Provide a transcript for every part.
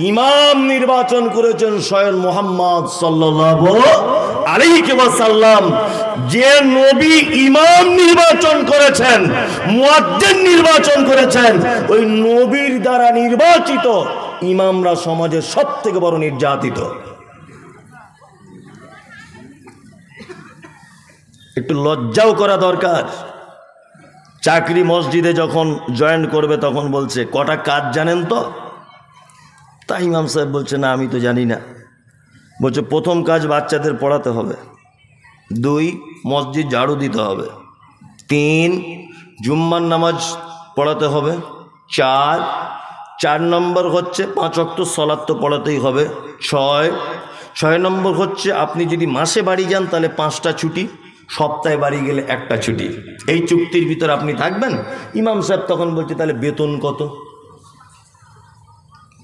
ইমাম নির্বাচন করেছেন স্বয়ং মুহাম্মদ সাল্লাল্লাহু আলাইহি ওয়াসাল্লাম। যে নবী ইমাম নির্বাচন করেছেন, মুয়াজ্জিন নির্বাচন করেছেন, ওই নবীর দ্বারা নির্বাচিত ইমামরা সমাজের সবথেকে বড় নির্যাতিত। একটু লজ্জাও করা দরকার। চাকরি মসজিদে যখন জয়েন করবে তখন বলছে কটা কাজ জানেন তো? তাই ইমাম সাহেব বলছে না আমি তো জানি না। বলছে প্রথম কাজ বাচ্চাদের পড়াতে হবে, 2 মসজিদ ঝাড়ু দিতে হবে, 3 জুম্মার নামাজ পড়াতে হবে, 4 নম্বর হচ্ছে 5 ওয়াক্ত সালাত তো পড়াতেই হবে, 6 নম্বর হচ্ছে আপনি যদি মাসে বাড়ি যান তাহলে 5টা ছুটি, সপ্তাহে বাড়ি গেলে 1টা ছুটি। এই চুক্তির ভিতর আপনি থাকবেন। ইমাম সাহেব তখন বলছে তাহলে বেতন কত?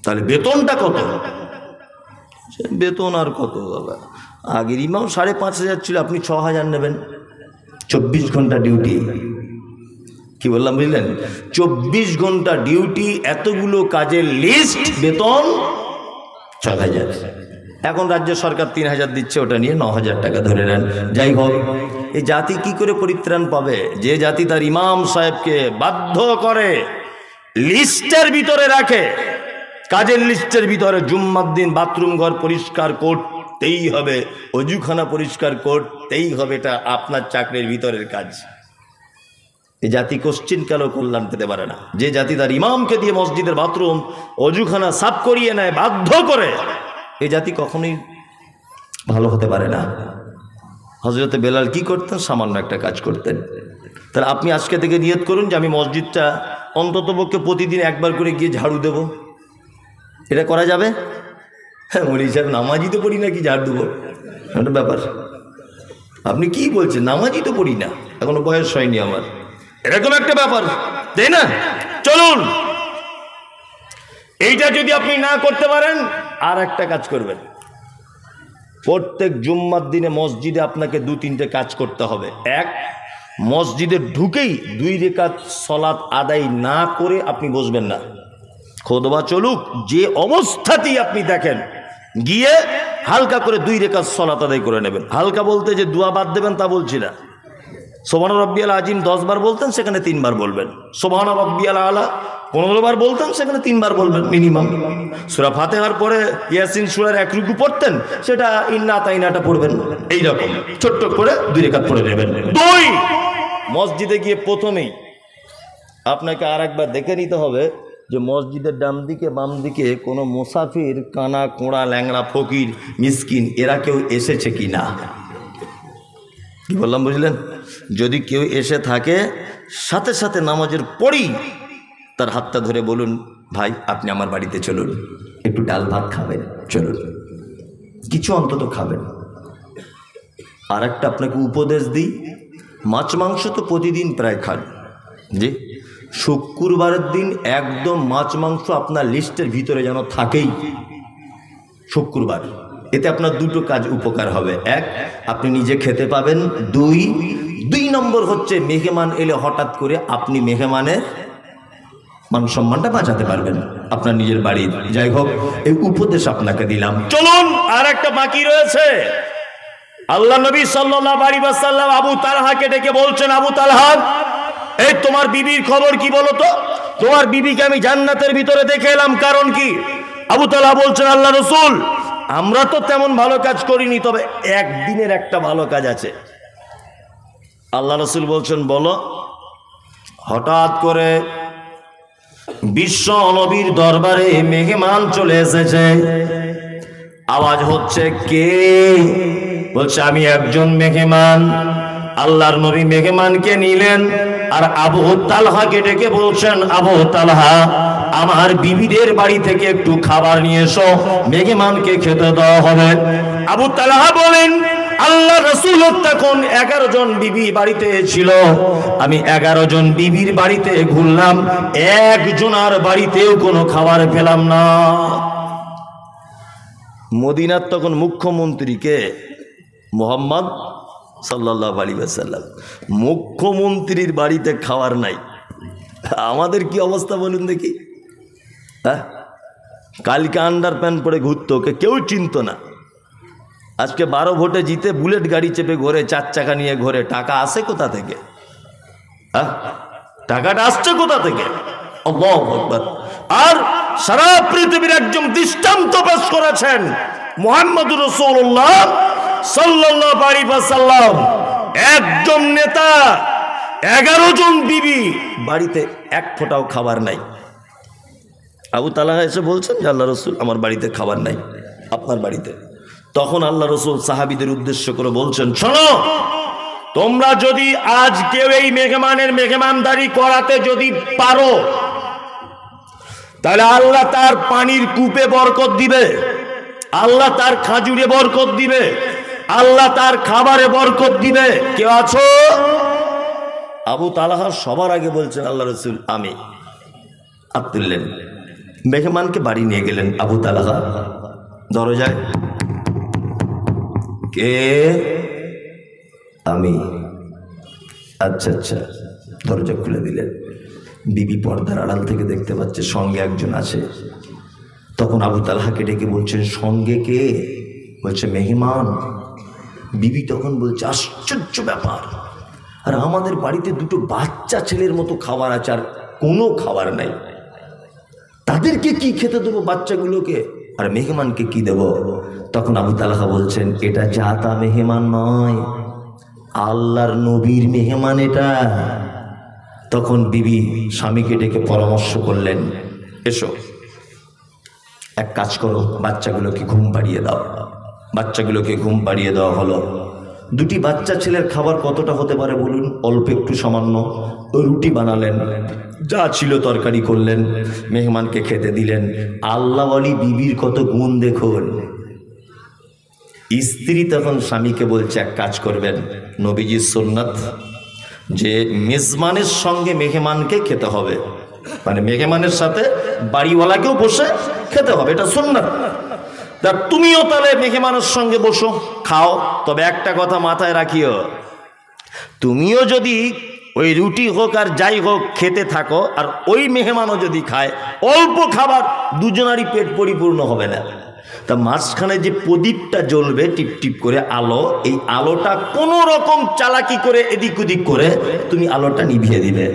তাহলে বেতনটা কত? বেতন আর কত বাবা, আগের ইমাম 5,500 ছিল, আপনি 6,000 নেবেন। 24 ঘন্টা ডিউটি। কি বললাম বুঝলেন? 24 ঘন্টা ডিউটি, এতগুলো কাজের লিস্ট, বেতন 6,000। এখন রাজ্য সরকার 3,000 দিচ্ছে, ওটা নিয়ে 9,000 টাকা ধরে নেন। যাই হোক, এই জাতি কি করে পরিত্রাণ পাবে? যে জাতি তার ইমাম সাহেবকে বাধ্য করে লিস্টের ভিতরে রাখে, কাজের লিস্টের ভিতরে জুম্মার দিন বাথরুম ঘর পরিষ্কার করতেই হবে, অজুখানা পরিষ্কার করতেই হবে, এটা আপনার চাকরির ভিতরের কাজ। এই জাতি কোশ্চিন কেন কল্যাণ পেতে পারে না? যে জাতি তার ইমামকে দিয়ে মসজিদের বাথরুম অজুখানা সাফ করিয়ে নেয় বাধ্য করে, এই জাতি কখনোই ভালো হতে পারে না। হযরতে বেলাল কি করতেন? সামান্য একটা কাজ করতেন। তাহলে আপনি আজকে থেকে নিয়ত করুন যে আমি মসজিদটা অন্ততপক্ষে প্রতিদিন একবার করে গিয়ে ঝাড়ু দেব। এটা করা যাবে? হ্যাঁ, মৌলভী সাহেব নামাজই তো পড়ি না, কি ঝাড় দেবো? একটা ব্যাপার। আপনি কি বলছেন? নামাজই তো পড়ি না, এখনো বয়স হয়নি আমার, এরকম একটা ব্যাপার, তাই না? চলুন, এইটা যদি আপনি না করতে পারেন আর একটা কাজ করবেন। প্রত্যেক জুম্মার দিনে মসজিদে আপনাকে 2-3টে কাজ করতে হবে। 1, মসজিদে ঢুকেই 2 রাকাত সালাত আদায় না করে আপনি বসবেন না। খুতবা চলুক, যে অবস্থাতেই আপনি দেখেন, গিয়ে হালকা করে 2 রাকাত সালাত আদায় করে নেবেন। হালকা বলতে যে দোয়া বাদ দেবেন তা বলছি না। সুবহান রাব্বিয়াল আযীম 10 বার বলতেন, সেখানে 3 বার বলবেন। সুবহান রাব্বিয়াল আলা 15 বার বলতেন, সেখানে 3 বার বলবেন মিনিমাম। সূরা ফাতিহার পরে ইয়াসিন সূরার 1 রুকু পড়তেন, সেটা ইন্না আতাইনাটা পড়বেন। এইরকম ছোট্ট করে 2 রাকাত পড়ে নেবেন। 2, মসজিদে গিয়ে প্রথমেই আপনাকে আরেকবার দেখে নিতে হবে যে মসজিদের ডান দিকে বাম দিকে কোনো মুসাফির, কানা কোঁড়া, ল্যাংড়া, ফকির, মিসকিন এরা কেউ এসেছে কি না। কি বললাম বুঝলেন? যদি কেউ এসে থাকে, সাথে সাথে নামাজের পরেই তার হাতটা ধরে বলুন, ভাই আপনি আমার বাড়িতে চলুন, একটু ডাল ভাত খাবেন, চলুন, কিছু অন্তত খাবেন। আর একটা আপনাকে উপদেশ দিই, মাছ মাংস তো প্রতিদিন প্রায় খান, জি, শুক্রবারের দিন একদম মাছ মাংস আপনার লিস্টের ভিতরে যেন থাকেই শুক্রবার। এতে আপনার 2টো কাজ উপকার হবে। 1, আপনি নিজে খেতে পাবেন। 2 নম্বর হচ্ছে মেহমান এলে হঠাৎ করে আপনি মেহমানের মান সম্মানটা বাঁচাতে পারবেন আপনার নিজের বাড়ির। যাই হোক, এই উপদেশ আপনাকে দিলাম। চলুন, আর একটা বাকি রয়েছে। আল্লাহ নবী সাল্লাল্লাহু আলাইহি ওয়াসাল্লাম আবু তালহাকে ডেকে বলছেন, আবু তালহা, এই তোমার বিবির খবর কি বলো তো? তোমার বিবিকে আমি জান্নাতের ভিতরে দেখে এলাম, কারণ কি? আবু তালহা বলছেন, আল্লাহ রাসূল, আমরা তো তেমন ভালো কাজ করিনি, তবে একদিনের একটা ভালো কাজ আছে। আল্লাহ রাসূল বলছেন, বলো। হঠাৎ করে বিশ্ব নবীর দরবারে মেহমান চলে এসেছে। আওয়াজ হচ্ছে, কে? বলছে, আমি একজন মেহমান। আল্লাহর নবী মেহমানকে নিলেন, আর আবু তালহাকে ডেকে বলছেন, আবু তালহা, আমার বিবিদের বাড়ি থেকে একটু খাবার নিয়ে এসো, মেহমানকে খেতে দেওয়া হবে। আবু তালহা বলেন, আল্লাহ রাসূল তখন 11 জন বিবি বাড়িতে ছিল। আমি 11 জন বিবির বাড়িতে ঘুরলাম, একজনের বাড়িতেও কোনো খাবার পেলাম না। মদিনার তখন মুখ্যমন্ত্রীকে মুহাম্মদ সাল্লাল্লাহু আলাইহি ওয়াসাল্লাম, মুখ্যমন্ত্রীর বাড়িতে খাবার নাই। আমাদের কি অবস্থা বলুন দেখি? হ্যাঁ, কালকে আন্ডার প্যান্ট পরে ঘুরতো, ওকে কেউ চিনত না। আজকে 12 ভোটে জিতে বুলেট গাড়ি চেপে ঘোরে, 4 চাকা নিয়ে ঘোরে। টাকা আসে কোথা থেকে? টাকাটা আসছে কোথা থেকে? আল্লাহু আকবার। আর সারা পৃথিবীর একজন দৃষ্টান্ত পেশ করেছেন মুহাম্মদুর রাসূলুল্লাহ সাল্লাল্লাহু আলাইহি ওয়াসাল্লাম। একজন নেতা 11 জন বিবি, বাড়িতে এক ফোঁটাও খাবার নাই। আবু তালহা এসে বলছেন যে আল্লাহ রসুল, আমার বাড়িতে খাবার নাই, আপনার বাড়িতে। তখন আল্লাহ রসুল সাহাবীদের উদ্দেশ্য করে বলছেন, শোনো, তোমরা যদি আজ কেউ এই মেহমানদারি করাতে যদি পারো, তাহলে আল্লাহ তার পানির কূপে বরকত দিবে, আল্লাহ তার খাজুরে বরকত দিবে, আল্লাহ তার খাবারে বরকত দিবে। কেউ আছো? আবু তালহা সবার আগে বলছেন আল্লাহ রসুল আমি। আব্দুল্লাহ মেহমানকে বাড়ি নিয়ে গেলেন আবু তালহা। দরজায় কে? আমি। আচ্ছা আচ্ছা, দরজা খুলে দিলেন। বিবি পর্দার আড়াল থেকে দেখতে পাচ্ছে সঙ্গে একজন আছে। তখন আবু তালহাকে ডেকে বলছেন, সঙ্গে কে? বলছে মেহমান। বিবি তখন বলছে, আশ্চর্য ব্যাপার, আর আমাদের বাড়িতে 2টো বাচ্চা ছেলের মতো খাবার আছে, আর কোনো খাবার নাই। তাদেরকে কি খেতে দেবো বাচ্চাগুলোকে, আর মেহমানকে কি দেব? তখন আবু তালহা বলছেন, এটা জাতা মেহমান নয়, আল্লাহর নবীর মেহমান এটা। তখন বিবি স্বামীকে ডেকে পরামর্শ করলেন, এসো এক কাজ করো, বাচ্চাগুলোকে ঘুম পাড়িয়ে দাও। বাচ্চাগুলোকে ঘুম পাড়িয়ে দেওয়া হলো। 2টি বাচ্চা ছেলের খাবার কতটা হতে পারে বলুন? অল্প একটু সামান্য। রুটি বানালেন, যা ছিল তরকারি করলেন, মেহমানকে খেতে দিলেন। আল্লাহওয়ালি বিবির কত গুণ দেখুন। স্ত্রী তখন স্বামীকে বলছে, এক কাজ করবেন, নবীজির সুন্নাত যে মেজবানের সঙ্গে মেহমানকে খেতে হবে, মানে মেহমানের সাথে বাড়িওয়ালাকেও বসে খেতে হবে, এটা সুন্নাত। তা তুমিও তাহলে মেহমানের সঙ্গে বসো, খাও। তবে একটা কথা মাথায় রাখিও, তুমিও যদি ওই রুটি হোক আর যাই হোক খেতে থাকো, আর ওই মেহমানও যদি খায়, অল্প খাবার, দুজনারই পেট পরিপূর্ণ হবে না। তা মাঝখানে যে প্রদীপটা জ্বলবে টিপ টিপ করে আলো, এই আলোটা কোনো রকম চালাকি করে এদিক ওদিক করে তুমি আলোটা নিভিয়ে দিবে।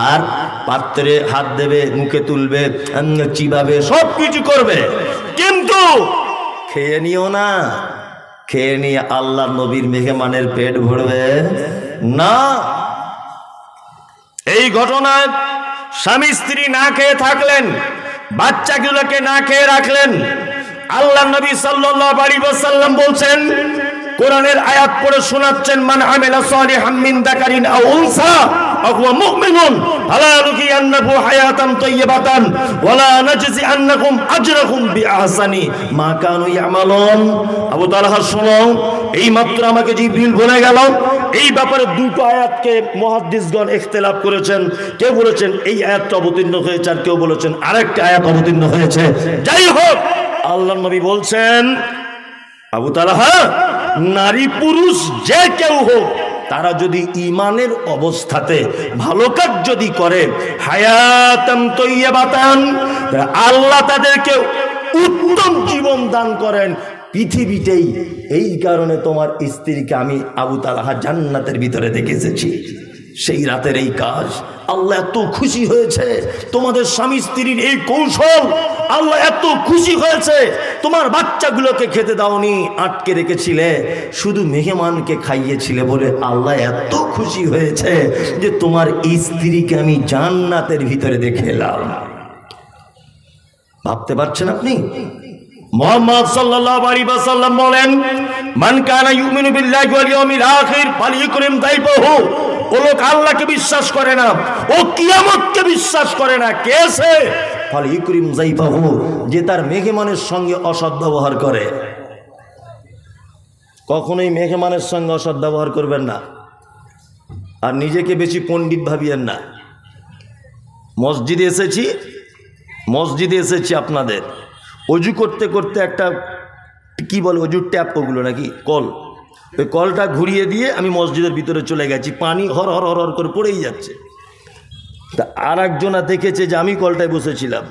আর পাত্রে হাত দেবে, মুখে তুলবে, চিবাবে, সব কিছু করবে, কিন্তু খেয়ে নিও না। খেয়ে নিয়ে আল্লাহ নবীর মেহমানের পেট ভরবে না। এই ঘটনায় স্বামী স্ত্রী না খেয়ে থাকলেন, বাচ্চাগুলোকে না খেয়ে রাখলেন। আল্লাহ নবী সাল্লাল্লাহু আলাইহি ওয়াসাল্লাম বলছেন, কোরআনের আয়াত পড়ে শোনাচ্ছেন, মান আমিলা সালিহাম মিন যাকারিন আও উনসা ওয়া হুয়া মুমিনুন ফালা নুহিয়ান্নাহু হায়াতান তাইয়্যিবাতান ওয়া লা নাজজিআন্নাহুম আজরাহুম বিআহসানি মা কানু ইয়ামালুন। আবু তালহা শোনো, এই মাত্র আমাকে জিবরিল বলে গেল। এই ব্যাপারে 2টো আয়াতকে মুহাদ্দিসগণ ইখতিলাফ করেছেন। কেউ বলেছেন এই আয়াতটা অবতীর্ণ হয়েছে, আর কেউ বলেছেন আরেকটা আয়াত অবতীর্ণ হয়েছে। যাই হোক, আল্লাহর নবী বলছেন, আবু তালহা, নারী পুরুষ যে কেউ হোক, তারা যদি ঈমানের অবস্থাতে ভালো কাজ যদি করে, হায়াতান তাইয়্যিবাতান, আল্লাহ তাদেরকে উত্তম জীবন দান করেন পৃথিবীতেই। এই কারণে তোমার স্ত্রীকে আমি আবু তালহা জান্নাতের ভিতরে দেখে এসেছি। সেই রাতের এই কাজ আল্লাহ এত খুশি হয়েছে, তোমাদের স্বামী স্ত্রীর এই কৌশল আল্লাহ এত খুশি হয়েছে। তোমার বাচ্চাগুলোকে খেতে দাওনি, আটকে রেখেছিলে, শুধু মেহমানকে খাইয়েছিলে বলে আল্লাহ এত খুশি হয়েছে যে তোমার স্ত্রীকে আমি জান্নাতের ভিতরে দেখে এলাম। ভাবতে পারছেন আপনি? মুহাম্মদ সাল্লাল্লাহু আলাইহি ওয়াসাল্লাম বলেন, মান কানা ইউমিনু বিল্লাহি ওয়াল ইয়াউমিল আখির ফালইকরিম দাইফাহু। ও লোক আল্লাহকে বিশ্বাস করে না, ও কিয়ামতকে বিশ্বাস করে না, কে সে? ফালইকরিম দাইফাহু, যে তার মেহমানের সঙ্গে অসৎ ব্যবহার করে। কখনোই মেহমানের সঙ্গে অসৎ ব্যবহার করবেন না, আর নিজেকে বেশি পণ্ডিত ভাবিয়েন না। মসজিদে এসেছি আপনাদের, অজু করতে করতে একটা কি বলে অজুর ট্যাপ, ওগুলো নাকি কল, ওই কলটা ঘুরিয়ে দিয়ে আমি মসজিদের ভিতরে চলে গেছি, পানি হর হর হর হর করে পড়েই যাচ্ছে। তা আর একজনা দেখেছে যে আমি কলটায় বসেছিলাম,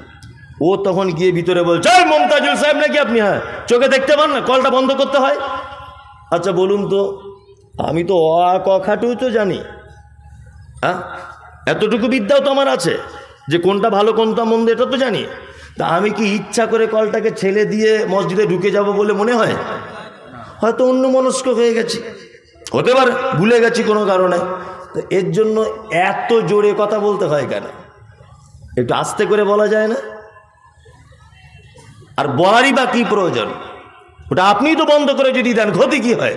ও তখন গিয়ে ভিতরে বলছে, মমতাজুল সাহেব নাকি আপনি? হ্যাঁ, চোখে দেখতে পান না, কলটা বন্ধ করতে হয়। আচ্ছা বলুন তো, আমি তো অ আ ক খাটুই তো জানি, হ্যাঁ, এতটুকু বিদ্যাও তো আমার আছে যে কোনটা ভালো কোনটা মন্দ এটা তো জানি। তা আমি কি ইচ্ছা করে কলটাকে ছেড়ে দিয়ে মসজিদে ঢুকে যাব বলে মনে হয়? হয়তো অন্য মনস্ক হয়ে গেছি, হতে পারে ভুলে গেছি কোনো কারণে। তো এর জন্য এত জোরে কথা বলতে হয় কেন? একটু আস্তে করে বলা যায় না? আর বলারই বা কি প্রয়োজন? ওটা আপনিই তো বন্ধ করে যদি দেন, ক্ষতি কি হয়?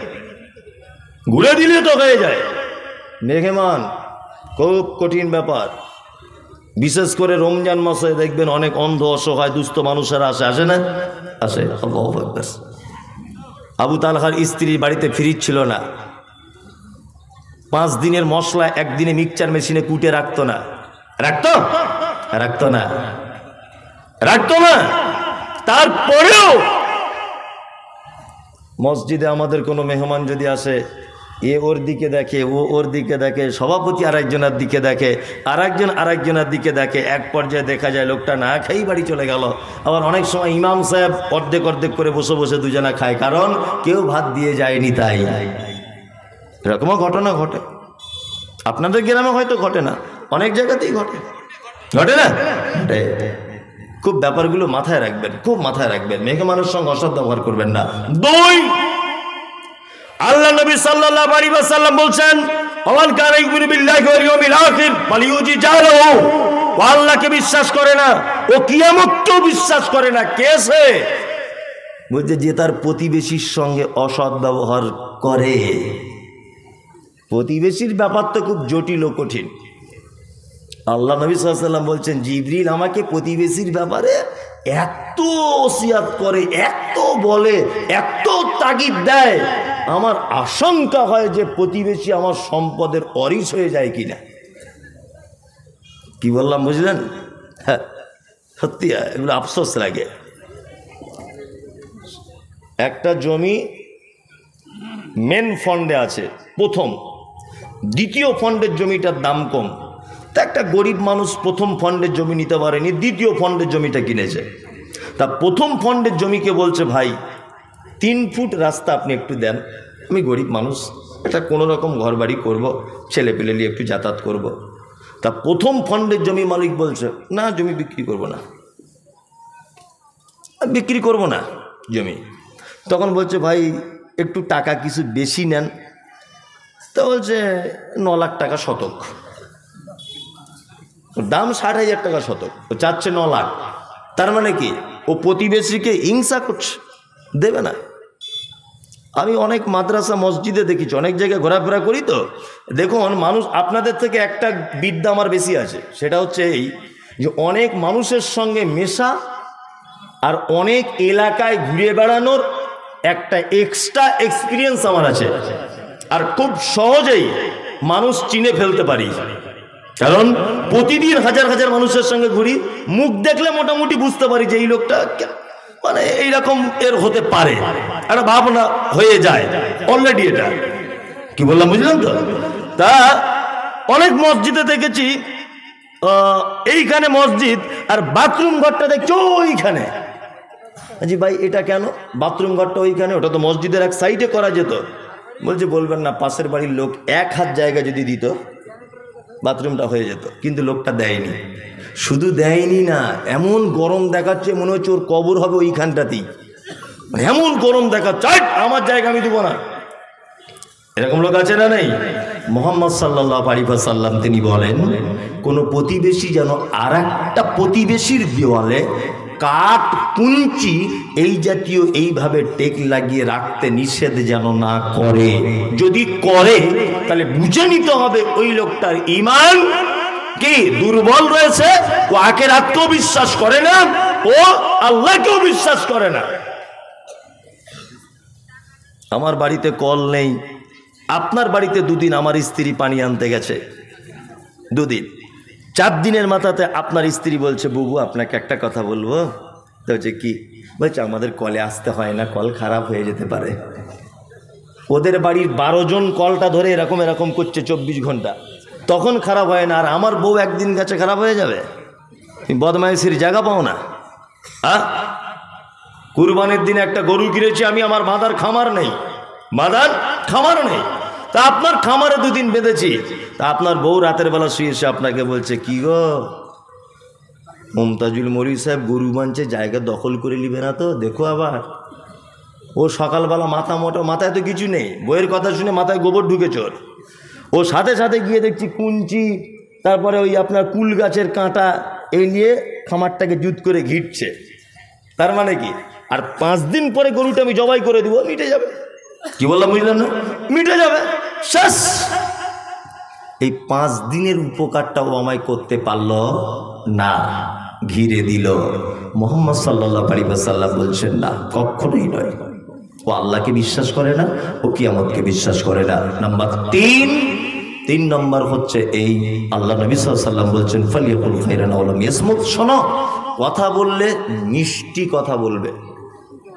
ঘুরে দিলে তো হয়ে যায়। মেহমান খুব কঠিন ব্যাপার, বিশেষ করে রমজান মাসে দেখবেন অনেক অন্ধ অসহায় দুস্থ মানুষেরা আসে না? আসে। আবু তালহার স্ত্রী বাড়িতে ফ্রিজ ছিল না, 5 দিনের মশলা একদিনে মিক্সচার মেশিনে কুটে রাখতো না। রাখতো না। তারপরেও মসজিদে আমাদের কোনো মেহমান যদি আসে, এ ওর দিকে দেখে, ও ওর দিকে দেখে, সভাপতি আরেকজনের দিকে দেখে, আরেকজনের দিকে দেখে, এক পর্যায়ে দেখা যায় লোকটা না খেয়েই বাড়ি চলে গেল। আবার অনেক সময় ইমাম সাহেব অর্ধেক করে বসে দুজনা খায়, কারণ কেউ ভাত দিয়ে যায়নি তাই। এরকমও ঘটনা ঘটে। আপনাদের গ্রামে হয়তো ঘটে না, অনেক জায়গাতেই ঘটে না? খুব ব্যাপারগুলো মাথায় রাখবেন, খুব মাথায় রাখবেন। মেহমানের সঙ্গে অসৎ ব্যবহার করবেন না। 2, আল্লাহ নবী সাল্লাল্লাহু আলাইহি ওয়াসাল্লাম বলছেন, ওমান কানা ইউমিনু বিল্লাহি ওয়াল ইয়াউমিল আখির ফালিউজি জালাহু। ও আল্লাহকে বিশ্বাস করে না, ও কিয়ামতকেও বিশ্বাস করে না। কেসে বলছে যে তার প্রতিবেশীর সঙ্গে অসৎ ব্যবহার করে। প্রতিবেশীর ব্যাপার তো খুব জটিল ও কঠিন। আল্লাহ নবী সাল্লাল্লাহু আলাইহি ওয়াসাল্লাম বলছেন, জিবরিল আমাকে প্রতিবেশীর ব্যাপারে এত ওসিয়াত করে, এত বলে, এত তাগিদ দেয়, আমার আশঙ্কা হয় যে প্রতিবেশী আমার সম্পদের অরিস হয়ে যায় কিনা। কি বললাম বুঝলেন? হ্যাঁ, সত্যি এগুলো আফসোস লাগে। একটা জমি মেন ফন্ডে আছে প্রথম, দ্বিতীয় ফন্ডের জমিটার দাম কম। তা একটা গরিব মানুষ প্রথম ফন্ডের জমি নিতে পারেনি, দ্বিতীয় ফন্ডের জমিটা কিনেছে। তা প্রথম ফন্ডের জমিকে বলছে, ভাই 3 ফুট রাস্তা আপনি একটু দেন, আমি গরিব মানুষ, এটা কোনো রকম ঘর বাড়ি করবো, ছেলে পেলে নিয়ে একটু যাতায়াত করব। তা প্রথম ফন্ডের জমি মালিক বলছে, না জমি বিক্রি করব না জমি। তখন বলছে, ভাই একটু টাকা কিছু বেশি নেন। তো বলছে 9 লাখ টাকা শতক, দাম 60,000 টাকা শতক, ও চাচ্ছে 9 লাখ। তার মানে কি, ও প্রতিবেশীকে হিংসা করছে, দেবে না। আমি অনেক মাদ্রাসা মসজিদে দেখেছি, অনেক জায়গায় ঘোরাফেরা করি, তো দেখুন মানুষ, আপনাদের থেকে একটা বিদ্যা আমার বেশি আছে, সেটা হচ্ছে এই যে অনেক মানুষের সঙ্গে মেশা আর অনেক এলাকায় ঘুরে বেড়ানোর একটা এক্সট্রা এক্সপিরিয়েন্স আমার আছে। আর খুব সহজেই মানুষ চিনে ফেলতে পারি, কারণ প্রতিদিন হাজার হাজার মানুষের সঙ্গে ঘুরি, মুখ দেখলে মোটামুটি বুঝতে পারি যে এই লোকটা মানে এইরকম এর হতে পারে, একটা ভাবনা হয়ে যায় অলরেডি। এটা কি বললাম বুঝলেন তো? তা অনেক মসজিদে দেখেছি, এইখানে মসজিদ আর বাথরুম ঘরটা দেখছো ওইখানে। জি ভাই এটা কেন বাথরুম ঘরটা ওইখানে? ওটা তো মসজিদের এক সাইডে করা যেত। বলছে বলবেন না, পাশের বাড়ির লোক 1 হাত জায়গা যদি দিত বাথরুমটা হয়ে যেত, কিন্তু লোকটা দেয়নি। শুধু দেয়নি না, এমন গরম দেখাচ্ছে মনে হচ্ছে ওর কবর হবে ওইখানটাতেই, এমন গরম দেখাচ্ছে, আমার জায়গা আমি দেবো না। এরকম লোক আছে না নেই? মুহাম্মদ সাল্লাল্লাহু আলাইহি ওয়াসাল্লাম তিনি বলেন, কোনো প্রতিবেশী যেন আর একটা প্রতিবেশীর দেওয়ালে কাঠ কুঞ্চি এই জাতীয় এইভাবে টেক লাগিয়ে রাখতে নিষেধ যেন না করে। যদি করে তাহলে বুঝে নিতে হবে ওই লোকটার ঈমান কি দুর্বল রয়েছে, ও আখিরাতকেও বিশ্বাস করে না, ও আল্লাহকেও বিশ্বাস করে না। আমার বাড়িতে কল নেই, আপনার বাড়িতে 2 দিন আমার স্ত্রী পানি আনতে গেছে, 2 দিন, 4 দিনের মাথাতে আপনার স্ত্রী বলছে, বুবু আপনাকে একটা কথা বলবো। তো যে কি? বলছে আমাদের কলে আসতে হয় না, কল খারাপ হয়ে যেতে পারে। ওদের বাড়ির 12 জন কলটা ধরে এরকম এরকম করছে 24 ঘন্টা, তখন খারাপ হয় না। আর আমার বউ একদিন গেছে খারাপ হয়ে যাবে? তুমি বদমাইশির জায়গা পাও না। হ্যাঁ, কুরবানির দিনে একটা গরু কিনেছি আমি, আমার বাঁধার খামার নেই, বাঁধার খামার নেই। তা আপনার খামারে দুদিন বেঁধেছি, তা আপনার বউ রাতের বেলা শুয়ে এসে আপনাকে বলছে, কি গো মমতাজুল মরি সাহেব গরু বানছে, জায়গা দখল করে নিবে না তো, দেখো আবার। ও সকালবেলা মাথা মোটা, মাথায় তো কিছু নেই, বইয়ের কথা শুনে মাথায় গোবর ঢুকে চোর। ও সাথে সাথে গিয়ে দেখছি কুঞ্চি, তারপরে ওই আপনার কুল গাছের কাঁটা এই নিয়ে খামারটাকে জুত করে ঘিরছে। তার মানে কি, আর 5 দিন পরে গরুটা আমি জবাই করে দিব, মিটে যাবে। কি বললাম বুঝলেন না? মিটে যাবে, শেষ। এই 5 দিনের উপকারটাও আমায় করতে পারল না, ঘিরে দিল। মুহাম্মদ সাল্লাল্লাহু আলাইহি ওয়াসাল্লাম বলছেন, না, কখনোই নয়। ও আল্লাহকে বিশ্বাস করে না, ও কিয়ামতকে বিশ্বাস করে না। নাম্বার 3 নম্বর হচ্ছে এই, আল্লাহ নবী সাল্লাল্লাহু আলাইহি ওয়াসাল্লাম বলছেন, ফালিয়াকুল খায়রান আও লাম ইয়াসমুত। শোনো, কথা বললে মিষ্টি কথা বলবে,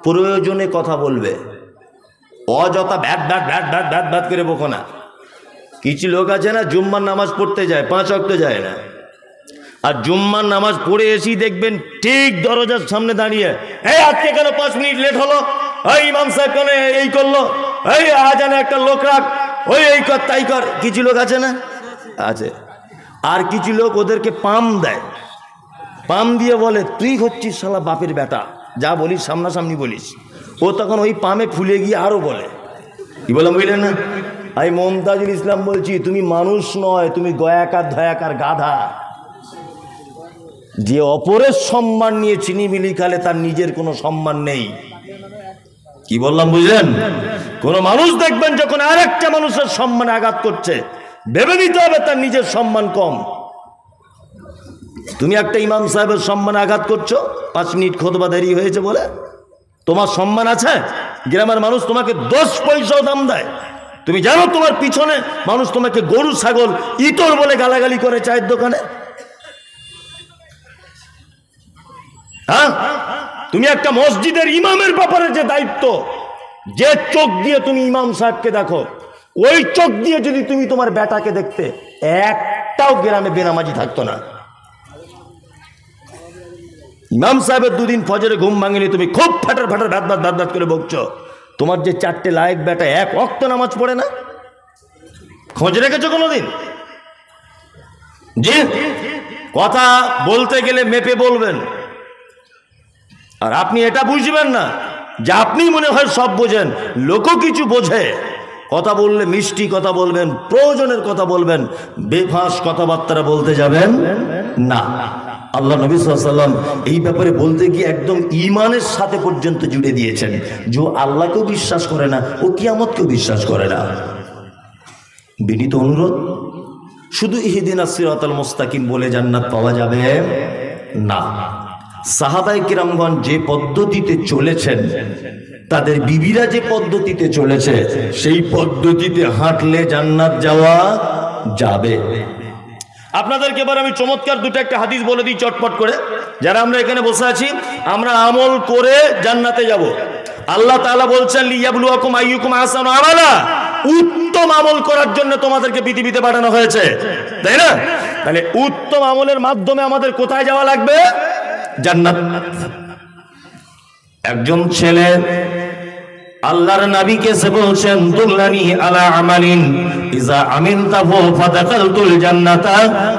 প্রয়োজনে কথা বলবে, অযথা VAT VAT VAT VAT VAT VAT করে বকো না। কিছু লোক আছে না, জুম্মার নামাজ পড়তে যায়, 5 ওয়াক্ত যায় না, আর জুম্মার নামাজ পড়ে এসেই দেখবেন ঠিক দরজার সামনে দাঁড়িয়ে, এই আজকে কেন 5 মিনিট লেট হলো, এই ইমাম সাহেব কেন এই করলো, এই আজানে একটা লোক রাখ, ওই এই কর তাই কর। কিছু লোক আছে না, আছে। আর কিছু লোক ওদেরকে পাম দেয়, পাম দিয়ে বলে, তুই হচ্ছিস শালা বাপের বেটা, যা বলিস সামনাসামনি বলিস। ও তখন ওই পামে ফুলে গিয়ে আরো বলে, কি বললাম বুঝলেন না? আমি মমতাজুল ইসলাম বলছি, তুমি মানুষ নয়, তুমি গয়াকার ধয়াকার গাধা। যে অপরের সম্মান নিয়ে চিনি মিলি খালে তার নিজের কোনো সম্মান নেই। কি বললাম বুঝলেন? কোন মানুষ দেখবেন যখন আর একটা মানুষের সম্মানে আঘাত করছে, ভেবে নিতে হবে তার নিজের সম্মান কম। তুমি একটা ইমাম সাহেবের সম্মানে আঘাত করছো, 5 মিনিট খুতবা দেরি হয়েছে বলে, তোমার সম্মান আছে? গ্রামের মানুষ তোমাকে 10 পয়সাও দাম দেয়। তুমি জানো তোমার পিছনে মানুষ তোমাকে গরু ছাগল ইতর বলে গালাগালি করে চায়ের দোকানে। হ্যাঁ, তুমি একটা মসজিদের ইমামের ব্যাপারে যে দায়িত্ব, যে চোখ দিয়ে তুমি ইমাম সাহেবকে দেখো, ওই চোখ দিয়ে যদি তুমি তোমার বেটাকে দেখতে, একটাও গ্রামে বেনামাজি থাকতো না। ইমাম সাহেবের 2 দিন ফজরে ঘুম ভাঙেনি, তুমি খুব ফাটার ফাটার ভাত ভাত ভাত ভাত করে বকছো। তোমার যে 4টে লায়েক বেটা 1 ওয়াক্ত নামাজ পড়ে না, খোঁজ রেখেছো কোনোদিন? জি, কথা বলতে গেলে মেপে বলবেন। আর আপনি এটা বুঝবেন না যে আপনি মনে হয় সব বোঝেন, লোকও কিছু বোঝে। কথা বললে মিষ্টি কথা বলবেন, প্রয়োজনের কথা বলবেন, বেফাঁস কথাবার্তা বলতে যাবেন না। আল্লাহ নবী সাল্লাল্লাহু আলাইহি ওয়াসাল্লাম এই ব্যাপারে বলতে গিয়ে একদম ঈমানের সাথে পর্যন্ত জুড়ে দিয়েছেন, যে আল্লাহকেও বিশ্বাস করে না, ও কিয়ামতকেও বিশ্বাস করে না। বিনীত অনুরোধ, শুধু ইহদিনাস সিরাতাল মুস্তাকিম বলে জান্নাত পাওয়া যাবে না। সাহাবায়ে কিরামগণ যে পদ্ধতিতে চলেছেন, তাদের বিবিরা যে পদ্ধতিতে চলেছে, সেই পদ্ধতিতে হাঁটলে জান্নাত যাওয়া যাবে। আপনাদেরকে এবার আমি চমৎকার 2টা হাদিস বলে দিই চটপট করে। যারা আমরা এখানে বসে আছি, আমরা আমল করে জান্নাতে যাব। আল্লাহ তাআলা বলছেন, লিয়াবলুয়াকুম আইয়ুকুম আহসানু আমালা, উত্তম আমল করার জন্য তোমাদেরকে পৃথিবীতে পাঠানো হয়েছে, তাই না? তাহলে উত্তম আমলের মাধ্যমে আমাদের কোথায় যাওয়া লাগবে? জান্নাত। একজন ছেলে আল্লাহর নবীকে সে বলছেন, দুল্লানি আলা আমালিন ইজা আমিলতাহু ফাদাখালতুল জান্নাতা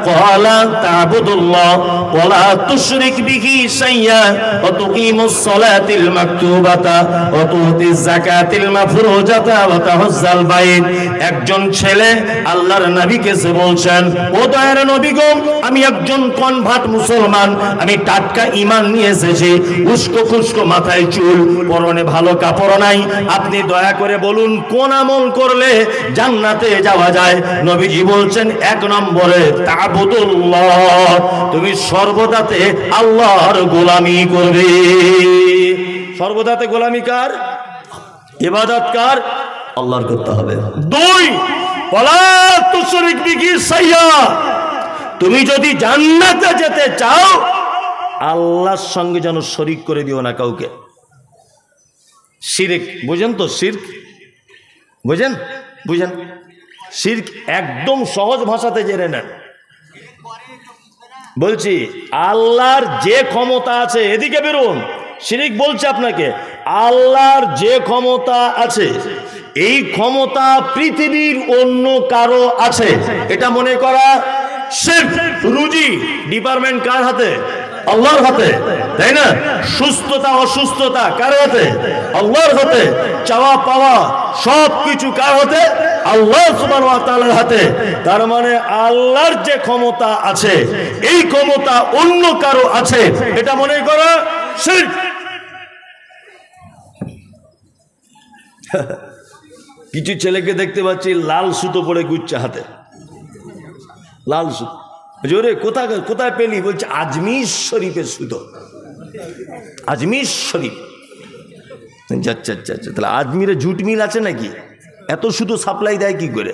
ক্বালা তা'বুদুল্লাহ ওয়া লা তুশরিক বিহি শাইয়্যা ওয়া তুকিমুস সালাতিল মাকতুবাতা ওয়া তুতিজ যাকাতিল মাফরুজাতা ওয়া তাহুজ্জাল বাইত। একজন ছেলে আল্লাহর নবীকে সে বলছেন, ও দয়ার নবী গো, আমি একজন কনভার্ট মুসলমান, আমি টাটকা ঈমান নিয়ে এসেছি, উস্কো খুস্কো মাথায় চুল, পরনে ভালো কাপড় নাই, আপনি দয়া করে বলুন কোন আমল করলে জান্নাতে যাওয়া যায়? নবীজি বলছেন, 1 নম্বরে তা'বুদুল্লাহ, তুমি সর্বদাতে আল্লাহর গোলামি করবে। সর্বদাতে গোলামি কার? ইবাদত কার? আল্লাহর করতে হবে। 2, ওয়ালা তুশরিক বিহি শাইয়্যা, তুমি যদি জান্নাতে যেতে চাও, আল্লাহর সঙ্গে যেন শরীক করে দিও না কাউকে। শিরক বুঝেন তো? শিরক বুঝেন? বুঝেন? শিরক একদম সহজ ভাষাতে জেনে নেন। বলছি আল্লাহর যে ক্ষমতা আছে, এদিকে বেরোন, শিরিক বলছে আপনাকে, আল্লাহর যে ক্ষমতা আছে এই ক্ষমতা পৃথিবীর অন্য কারো আছে এটা মনে করা শিরক। রুজি ডিপার্টমেন্ট কার হাতে? আল্লাহর হাতে, তাই না? সুস্থতা অসুস্থতা কার হাতে? আল্লাহর হাতে। চাওয়া পাওয়া সব কিছু কার হাতে? আল্লাহ সুবহানাহু ওয়া তাআলার হাতে। তার মানে আল্লাহর যে ক্ষমতা আছে এই ক্ষমতা অন্য কারো আছে এটা মনে করা শিরক। কিছু ছেলেকে দেখতে পাচ্ছি লাল সুতো পরে ঘুরছে হাতে, লাল সুতো। জোরে কোথায় কোথায় পেলি? বলছে আজমির শরীফের সুতো, আজমির শরীফ। আচ্ছা আচ্ছা আচ্ছা, তাহলে আজমিরে ঝুট মিল আছে নাকি? এত সুতো সাপ্লাই দেয় কি করে?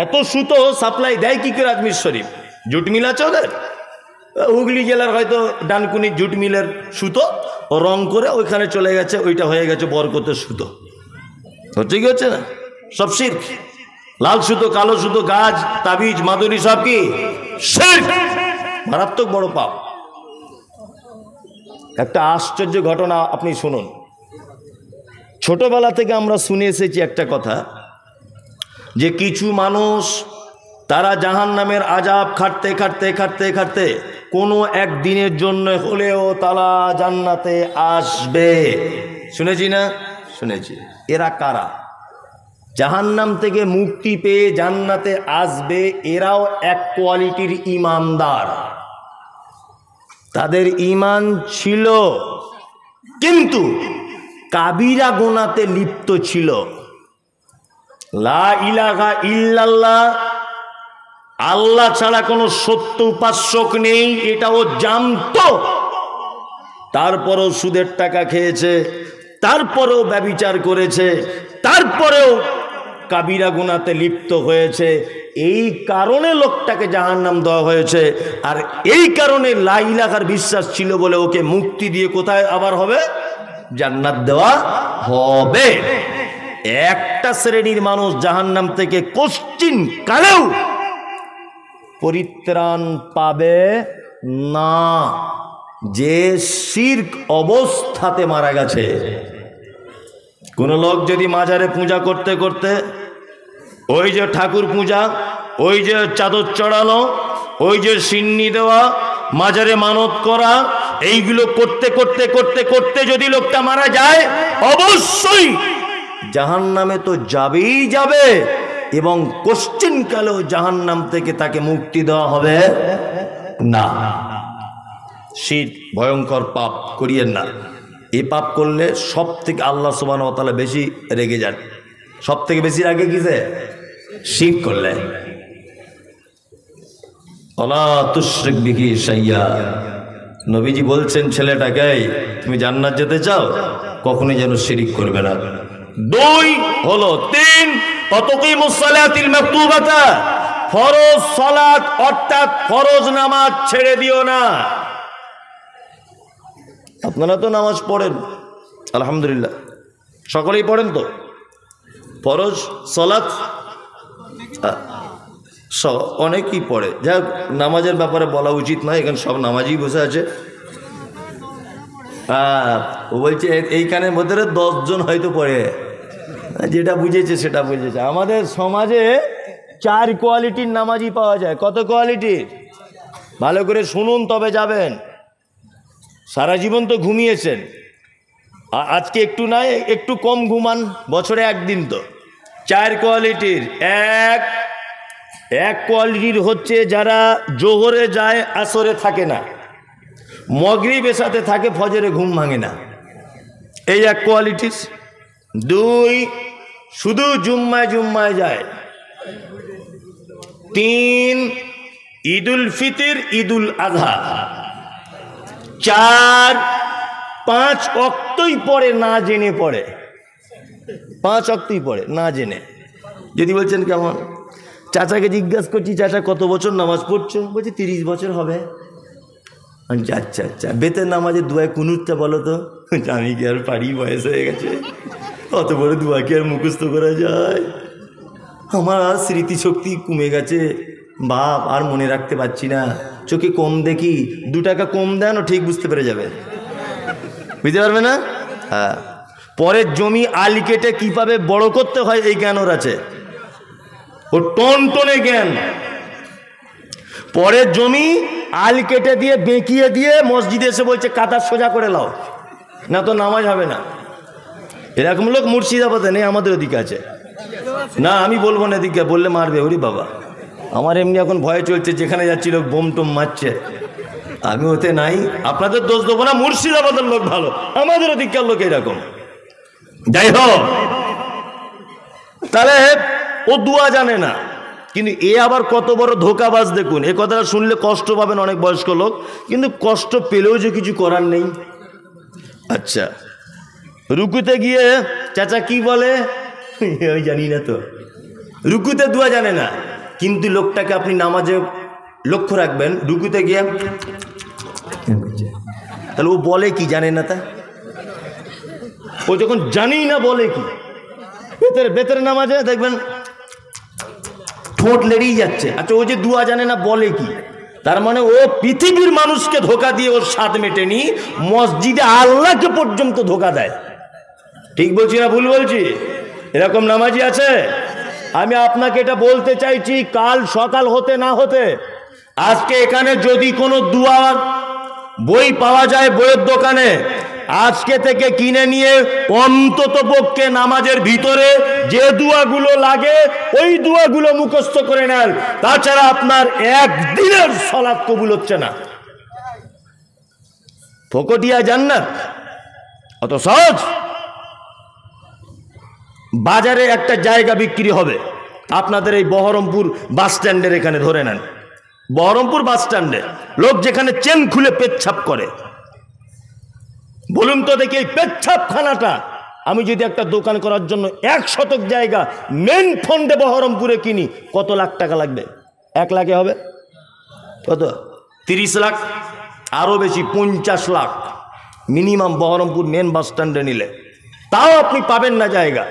এত সুতো সাপ্লাই দেয় কি করে আজমির শরীফ? জুট মিল আছে ওদের? হুগলি জেলার হয়তো ডানকুনি জুট মিলের সুতো ও রং করে ওইখানে চলে গেছে, ওইটা হয়ে গেছে বরকতের সুতো। হচ্ছে কি হচ্ছে না? সব শিরক। লাল সুতো, কালো সুতো, গাছ, তাবিজ, মাদুরি সব কি শিরক, মারাত্মক বড় পাপ। একটা আশ্চর্য ঘটনা আপনি শুনুন। ছোটবেলা থেকে আমরা শুনে এসেছি একটা কথা, যে কিছু মানুষ তারা জাহান্নামের আযাব খাটতে খাটতে খাটতে খাটতে কোনো একদিনের জন্য হলেও তারা জান্নাতে আসবে। শুনেছি না? শুনেছি। এরা কারা? জাহান্নাম থেকে মুক্তি পেয়ে জান্নাতে আসবে, এরাও এক কোয়ালিটির ঈমানদার। তাদের ঈমান ছিল কিন্তু কাবিরা গুনাহতে লিপ্ত ছিল। লা ইলাহা ইল্লাল্লাহ, আল্লাহ ছাড়া কোনো সত্য উপাস্যক নেই, এটাও জানতো। তারপরেও সুদের টাকা খেয়েছে, তারপরেও ব্যভিচার করেছে, তারপরেও কাবিরা গুনাহতে লিপ্ত হয়েছে। এই কারণে লোকটাকে জাহান্নাম দেওয়া হয়েছে। আর এই কারণে লা ইলাহার বিশ্বাস ছিল বলে ওকে মুক্তি দিয়ে কোথায় আবার হবে? জান্নাত দেওয়া হবে। একটা শ্রেণীর মানুষ জাহান্নাম থেকে কোশ্চিন কালেও পরিত্রাণ পাবে না, যে শিরক অবস্থাতে মারা গেছে। কোন লোক যদি মাজারে পূজা করতে করতে, ওই যে ঠাকুর পূজা, ওই যে চাদর চড়ানো, ওই যে সিন্নি দেওয়া, মাজারে মানত করা, এইগুলো করতে করতে করতে করতে যদি লোকটা মারা যায়, অবশ্যই জাহান্নামে তো যাবেই যাবে, এবং কোশ্চিন কালেও জাহান্নাম থেকে তাকে মুক্তি দেওয়া হবে না। শিরক ভয়ঙ্কর পাপ, করিয়েন না। এই পাপ করলে সব থেকে আল্লাহ সুবহানাহু ওয়া তাআলা বেশি রেগে যান। সব থেকে বেশি রাগে কিসে? শিরক করলে। ওয়ালা তুশরিক বিহি শাইয়্যা। নবীজি বলছেন ছেলেটাকে, তুমি জান্নাত যেতে চাও, কখনোই যেন শিরক করবে না। দুই হলো, তিন অতুকিমুস সালাতিল মাকতুবাতা, ফরজ সালাত অর্থাৎ ফরজ নামাজ ছেড়ে দিও না। আপনারা তো নামাজ পড়েন আলহামদুলিল্লাহ, সকলেই পড়েন তো ফরজ সালাত? অনেকেই পড়ে। যাক, নামাজের ব্যাপারে বলা উচিত নয়, এখানে সব নামাজই বসে আছে। ও বলছে এইখানের মধ্যে 10 জন হয়তো পড়ে, যেটা বুঝেছে সেটা বুঝেছে। আমাদের সমাজে 4 কোয়ালিটির নামাজি পাওয়া যায়। কত কোয়ালিটির? ভালো করে শুনুন তবে যাবেন। সারা জীবন তো ঘুমিয়েছেন, আজকে একটু নয় একটু কম ঘুমান, বছরে একদিন তো। 4 কোয়ালিটির। এক কোয়ালিটির হচ্ছে যারা জোহরে যায় আসরে থাকে না, মাগরিব এশাতে থাকে, ফজরে ঘুম ভাঙে না, এই এক কোয়ালিটির। 2 শুধু জুম্মায় জুম্মায় যায়। 3 ঈদুল ফিতর ঈদুল আযহা। 4 5 ওয়াক্তই পড়ে না জেনে পড়ে, 5 ওয়াক্তই পড়ে না জেনে। যদি বলছেন কেমন, চাচাকে জিজ্ঞাসা করছি, চাচা কত বছর নামাজ পড়ছো? বলছে 30 বছর হবে। আচ্ছা আচ্ছা, বেতের নামাজে দুয়ায় কুনুতটা বলো তো। আমি কি আর পারি, বয়স হয়ে গেছে, অত বড় দোয়া কি আর মুখস্থ করা যায়? আমার আর স্মৃতিশক্তি কমে গেছে, বাপ আর মনে রাখতে পারছি না, চোখে কম দেখি, 2 টাকা কম দেন ও ঠিক বুঝতে পেরে যাবে, বুঝতে পারবে না? হ্যাঁ, পরের জমি আল কেটে কিভাবে বড় করতে হয় এই জ্ঞান ওর আছে, ও টনটনে জ্ঞান। পরের জমি আল কেটে দিয়ে বেঁকিয়ে দিয়ে মসজিদে এসে বলছে কাতার সোজা করে লাও, না তো নামাজ হবে না। এরকম লোক মুর্শিদাবাদে নেই, আমাদের ওদিকে আছে। না আমি বলবো না, এদিকে বললে মারবে। ওরে বাবা, আমার এমনি এখন ভয় চলছে, যেখানে যাচ্ছি লোক বোম টোম মারছে, আমি ওতে নাই। আপনাদের দোষ দেবো না, মুর্শিদাবাদের লোক ভালো, আমাদের ওদিককার লোক এরকম। যাই হোক, তাহলে ও দুয়া জানে না, কিন্তু এ আবার কত বড় ধোঁকাবাজ দেখুন। এ কথাটা শুনলে কষ্ট পাবেন অনেক বয়স্ক লোক, কিন্তু কষ্ট পেলেও যে কিছু করার নেই। আচ্ছা, রুকুতে গিয়ে চাচা কি বলে ওই জানি না তো, রুকুতে দুয়া জানে না, কিন্তু লোকটাকে আপনি নামাজে লক্ষ্য রাখবেন, রুকুতে গিয়ে তাহলে ও বলে কি জানে না, তা ও যখন জানি না বলে কি, বেতের নামাজে দেখবেন ঠোঁট লেড়েই যাচ্ছে। আচ্ছা, ও যে দুয়া জানে না বলে কি, তার মানে ও পৃথিবীর মানুষকে ধোকা দিয়ে ওর স্বাদ মেটেনি, মসজিদে আল্লাহকে পর্যন্ত ধোকা দেয়। ঠিক বলছি না ভুল বলছি? এরকম নামাজি আছে। আমি আপনাকে এটা বলতে চাইছি, কাল সকাল হতে না হতে আজকে এখানে যদি কোনো দুয়ার বই পাওয়া যায় বইয়ের দোকানে, আজকে থেকে কিনে নিয়ে অন্তত পক্ষে নামাজের ভিতরে যে দুয়াগুলো লাগে ওই দুয়াগুলো মুখস্থ করে নেন, তাছাড়া আপনার একদিনের সালাত কবুল হচ্ছে না। ফকটিয়া জান্নাত অত সহজ? বাজারে একটা জায়গা বিক্রি হবে, আপনাদের এই বহরমপুর বাস স্ট্যান্ডের এখানে ধরে নেন, বহরমপুর বাস স্ট্যান্ডে লোক যেখানে চেন খুলে পেচ্ছাপ করে, বলুন তো দেখি এই পেচ্ছাপখানাটা আমি যদি একটা দোকান করার জন্য 1 শতক জায়গা মেন ফন্ডে বহরমপুরে কিনি, কত লাখ টাকা লাগবে? 1 লাখে হবে? কত? 30 লাখ, আরো বেশি, 50 lakh minimum Baharampur main bus স্ট্যান্ডে নিলে। তাও আপনি পাবেন না জায়গা।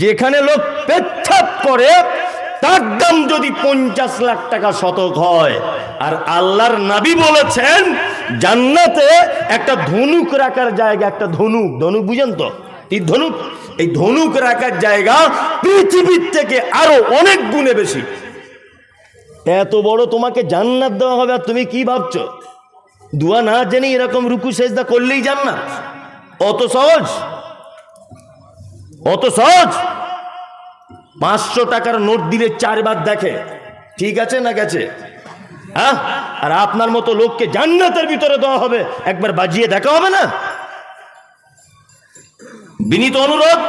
যেখানে লোক পেচ্ছাপ করে তার দাম যদি 50 লাখ টাকা শতক হয়, আর আল্লাহর নবী বলেছেন জান্নাতে একটা ধনুক রাখার জায়গা, একটা ধনুক, ধনুক বুঝেন তো, এই ধনুক, এই ধনুক রাখার জায়গা পৃথিবীর থেকে আরো অনেক গুণে বেশি। এত বড় তোমাকে জান্নাত দেওয়া হবে, আর তুমি কি ভাবছো দুয়া না জেনে এরকম রুকু সেজদা করলেই জান্নাত? অত সহজ? অত সহজ? 500 টাকার নোট দিলে 4 বার দেখে, ঠিক আছে না গেছে? হ্যাঁ, আর আপনার মতো লোককে জান্নাতের ভিতরে দেওয়া হবে, একবার বাজিয়ে দেখা হবে না? বিনীত অনুরোধ,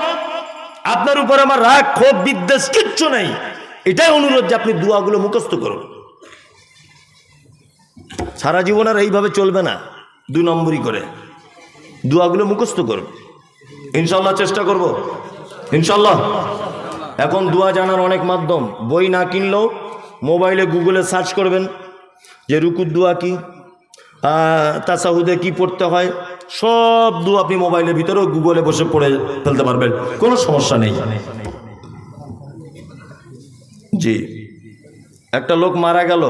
আপনার উপর আমার রাগ ক্ষোভ বিদ্বেষ কিচ্ছু নেই, এটাই অনুরোধ যে আপনি দুয়াগুলো মুখস্থ করুন। সারা জীবন আর এইভাবে চলবে না, 2 নম্বরই করে দুয়াগুলো মুখস্থ করুন। ইনশাল্লাহ চেষ্টা করব, ইনশাল্লাহ। এখন দুয়া জানার অনেক মাধ্যম, বই না কিনলেও মোবাইলে গুগলে সার্চ করবেন যে রুকুর দুয়া কি, তাসাহুদে কি পড়তে হয়, সব দুয়া আপনি মোবাইলের ভিতরেও গুগলে বসে পড়ে ফেলতে পারবেন, কোনো সমস্যা নেই। জি, একটা লোক মারা গেল,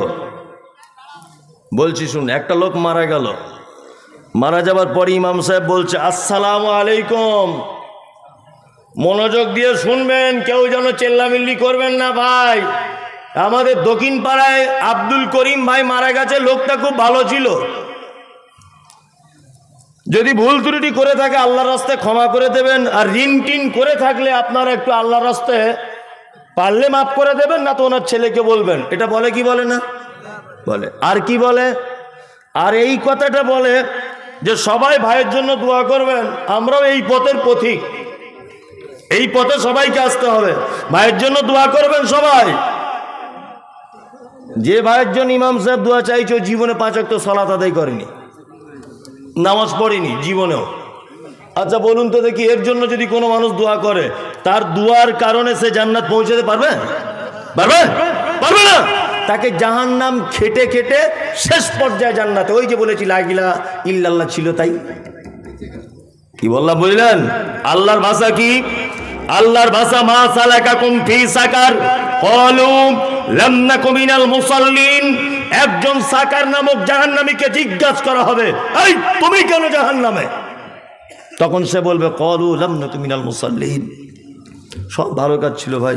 বলছি শুন, একটা লোক মারা গেল, মারা যাবার পরে ইমাম সাহেব বলছে আসসালামু আলাইকুম, মনোযোগ দিয়ে শুনবেন, কেউ যেন চেল্লামিল্লি করবেন না ভাই। আমাদের দক্ষিণ পাড়ায় আব্দুল করিম ভাই মারা গেছে, লোকটা খুব ভালো ছিল, যদি ভুল ত্রুটি করে থাকে আল্লাহর রাস্তায় ক্ষমা করে দেবেন, আর ঋণ টিন করে থাকলে আপনারা একটু আল্লাহর রাস্তায় পারলে মাফ করে দেবেন, না তো ওনার ছেলেকে বলবেন। এটা বলে কি বলে না? বলে। আর কি বলে? আর এই কথাটা বলে যে সবাই ভাইয়ের জন্য দোয়া করবেন, আমরাও এই পথের পথিক, এই পথে সবাইকে আসতে হবে, ভাইয়ের জন্য দোয়া করবেন সবাই। যে ভাইয়ের জন্য ইমাম সাহেব দোয়া চাইছো জীবনে 5 ওয়াক্ত সালাত আদায় করেনি, নামাজ পড়েনি জীবনেও, আচ্ছা বলুন তো দেখি, এর জন্য যদি কোনো মানুষ দোয়া করে, তার দোয়ার কারণে সে জান্নাত পৌঁছাতে পারবে? পারবে? পারবে না। তাকে জাহান্নাম খেটে খেটে শেষ পর্যায়ে জান্নাতে, ওই যে বলেছি লা ইলাহা ইল্লাল্লাহ ছিল তাই। কি বললাম বুঝলেন? আল্লাহর ভাষা কি? আল্লাহর ভাষা মা সালাকাকুম ফি সাকার, ক্বালু লাম নাকু মিনাল মুসাল্লিন। একজন সাকার নামক জাহান্নামীকে জিজ্ঞাসা করা হবে, এই তুমি কেন জাহান্নামে? তখন সে বলবে ক্বালু লাম নাকু মিনাল মুসাল্লিন। সব ভালো কাজ ছিল ভাই,